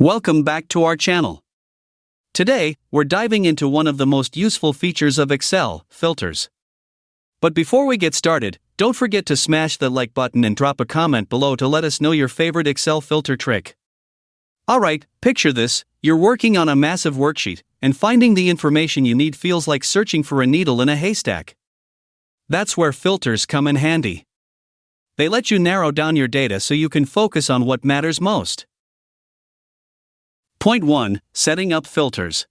Welcome back to our channel. Today, we're diving into one of the most useful features of Excel, filters. But before we get started, don't forget to smash the like button and drop a comment below to let us know your favorite Excel filter trick. Alright, picture this: you're working on a massive worksheet, and finding the information you need feels like searching for a needle in a haystack. That's where filters come in handy. They let you narrow down your data so you can focus on what matters most. Point 1. Setting up filters.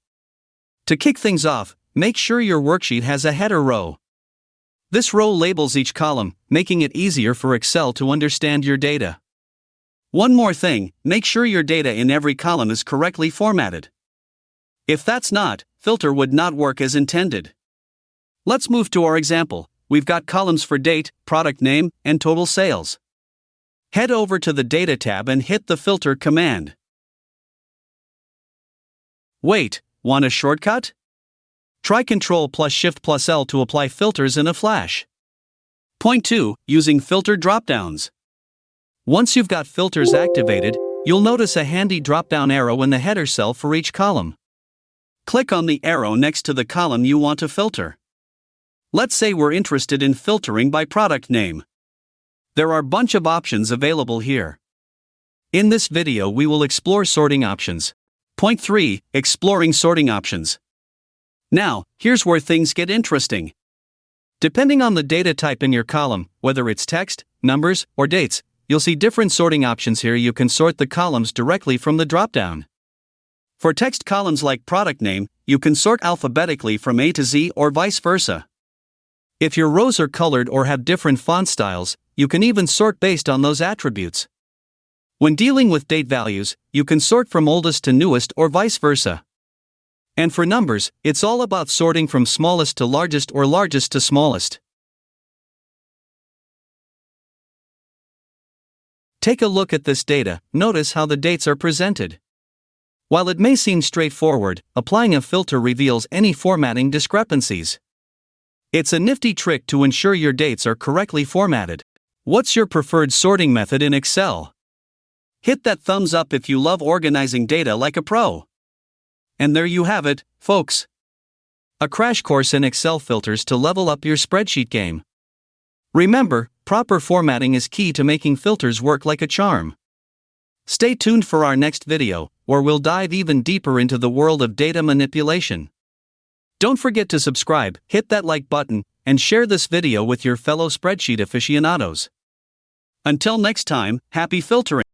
To kick things off, make sure your worksheet has a header row. This row labels each column, making it easier for Excel to understand your data. One more thing, make sure your data in every column is correctly formatted. If that's not, filter would not work as intended. Let's move to our example. We've got columns for date, product name, and total sales. Head over to the Data tab and hit the Filter command. Wait, want a shortcut? Try Ctrl plus Shift plus L to apply filters in a flash. Point 2. Using filter dropdowns. Once you've got filters activated, you'll notice a handy drop-down arrow in the header cell for each column. Click on the arrow next to the column you want to filter. Let's say we're interested in filtering by product name. There are a bunch of options available here. In this video we will explore sorting options. Point 3. Exploring sorting options. Now, here's where things get interesting. Depending on the data type in your column, whether it's text, numbers, or dates, you'll see different sorting options here. You can sort the columns directly from the dropdown. For text columns like product name, you can sort alphabetically from A to Z or vice versa. If your rows are colored or have different font styles, you can even sort based on those attributes. When dealing with date values, you can sort from oldest to newest or vice versa. And for numbers, it's all about sorting from smallest to largest or largest to smallest. Take a look at this data. Notice how the dates are presented. While it may seem straightforward, applying a filter reveals any formatting discrepancies. It's a nifty trick to ensure your dates are correctly formatted. What's your preferred sorting method in Excel? Hit that thumbs up if you love organizing data like a pro. And there you have it, folks. A crash course in Excel filters to level up your spreadsheet game. Remember, proper formatting is key to making filters work like a charm. Stay tuned for our next video, where we'll dive even deeper into the world of data manipulation. Don't forget to subscribe, hit that like button, and share this video with your fellow spreadsheet aficionados. Until next time, happy filtering!